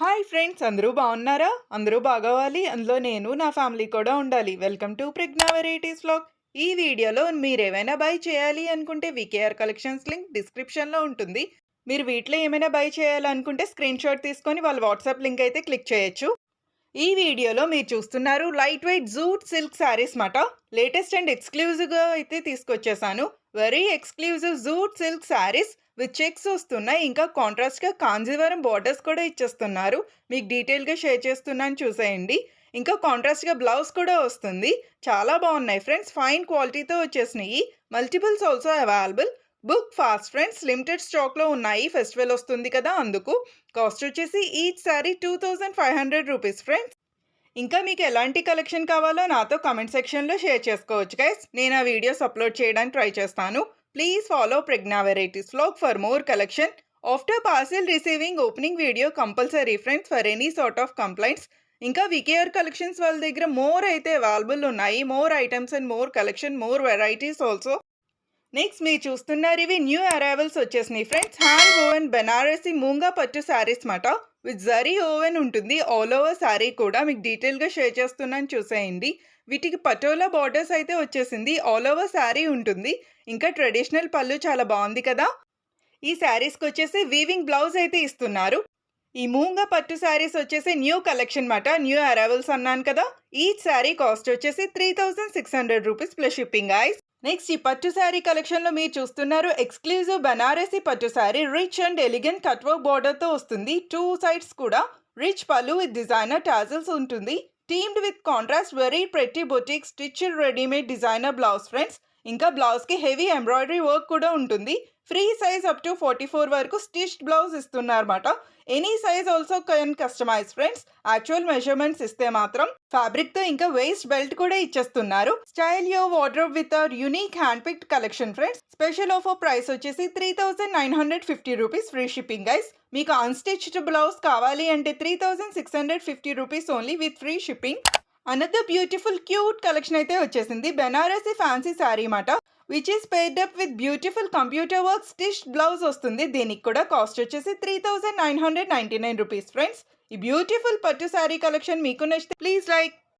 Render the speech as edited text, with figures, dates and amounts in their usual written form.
Hi friends, అందరూ బాగున్నారా? అందరూ బాగోవాలి, అందులో నేను నా ఫ్యామిలీ కూడా ఉండాలి. Welcome to Pragna varieties vlog. ఈ వీడియోలో మీరేమైనా బై చేయాలి అనుకుంటే వికేఆర్ కలెక్షన్స్ లింక్ డిస్క్రిప్షన్లో ఉంటుంది. మీరు వీటిలో ఏమైనా బై చేయాలనుకుంటే స్క్రీన్ షాట్ తీసుకొని వాళ్ళ వాట్సాప్ లింక్ అయితే క్లిక్ చేయొచ్చు. ఈ వీడియోలో మీరు చూస్తున్నారు light weight jute silk saris మాట. లేటెస్ట్ అండ్ ఎక్స్క్లూజివ్గా అయితే తీసుకొచ్చేసాను. Very exclusive jute silk saris with checks వస్తున్నాయి. ఇంకా కాంట్రాస్ట్గా కాంజీవరం బార్డర్స్ కూడా ఇచ్చేస్తున్నారు. మీకు డీటెయిల్గా షేర్ చేస్తున్నాను, చూసేయండి. ఇంకా కాంట్రాస్ట్గా బ్లౌజ్ కూడా వస్తుంది. చాలా బాగున్నాయి ఫ్రెండ్స్, ఫైన్ క్వాలిటీతో వచ్చేసినాయి. Multiples also available. Book fast friends, limited స్టాక్లో ఉన్నాయి. ఫెస్టివల్ వస్తుంది కదా, అందుకు. కాస్ట్ వచ్చేసి ఈచ్ శారీ 2500 రూపీస్ ఫ్రెండ్స్. ఇంకా మీకు ఎలాంటి కలెక్షన్ కావాలో నాతో కమెంట్ సెక్షన్లో షేర్ చేసుకోవచ్చు గైస్. నేను ఆ వీడియోస్ అప్లోడ్ చేయడానికి ట్రై చేస్తాను. Please follow Pragna varieties vlog for more collection. After parcel receiving opening video compulsory friends for any sort of complaints. ఇంకా వికేఆర్ కలెక్షన్స్ వాళ్ళ దగ్గర మోర్ అయితే అవైలబుల్ ఉన్నాయి. More items and more collection, more varieties also. Next మీరు చూస్తున్నారు ఇవి new arrivals వచ్చేసినాయి friends. Hand woven Banarasi moonga పట్టు శారీస్ మాట. విత్ జరీ ఓవెన్ ఉంటుంది ఆల్ ఓవర్ శారీ కూడా. మీకు డీటెయిల్గా షేర్ చేస్తున్నాను, చూసేయండి. వీటికి పటోలా బార్డర్స్ అయితే వచ్చేసింది. ఆల్ ఓవర్ శారీ ఉంటుంది. ఇంకా ట్రెడిషనల్ పళ్ళు చాలా బాగుంది కదా. ఈ శారీస్కి వచ్చేసి వీవింగ్ బ్లౌజ్ అయితే ఇస్తున్నారు. ఈ మూంగా పట్టు శారీస్ వచ్చేసి న్యూ కలెక్షన్ మాట. న్యూ అరైవల్స్ అన్నాను కదా. ఈచ్ శారీ కాస్ట్ వచ్చేసి 3600 రూపీస్ ప్లస్ షిప్పింగ్ ఐస్. నెక్స్ట్ ఈ పట్టు శారీ కలెక్షన్లో మీరు చూస్తున్నారు ఎక్స్క్లూజివ్ బనారసి పట్టు sari. Rich and elegant cut work బార్డర్తో వస్తుంది. టూ సైడ్స్ కూడా rich pallu with designer tassels ఉంటుంది. Teamed with contrast very pretty boutique stitched readymade designer blouse friends. ఇంకా బ్లౌజ్కి హెవీ ఎంబ్రాయిడరీ వర్క్ కూడా ఉంటుంది. ఫ్రీ సైజ్ అప్ టు 44 వరకు స్టిచ్డ్ బ్లౌజ్ ఇస్తున్నారన్నమాట. Any size also can customise friends. Actual measurements ఇస్తే మాత్రం ఫ్యాబ్రిక్తో ఇంకా వేస్ట్ బెల్ట్ కూడా ఇచ్చేస్తున్నారు. Style your wardrobe with our unique hand picked collection friends. Special offer price వచ్చేసి 3950 రూపీస్ ఫ్రీ షిప్పింగ్ గైస్. మీకు అన్స్టిచ్డ్ బ్లౌజ్ కావాలి అంటే 3650 rupees only with free shipping. Another beautiful cute collection అయితే వచ్చేసింది. బెనారసి ఫ్యాన్సీ శారీ మాట, which is paired up with beautiful computer work stitched blouse వస్తుంది. దీనికి కూడా కాస్ట్ వచ్చేసి 3999 రూపీస్ ఫ్రెండ్స్. ఈ బ్యూటిఫుల్ పట్టు శారీ కలెక్షన్ మీకు నచ్చితే ప్లీజ్ లైక్,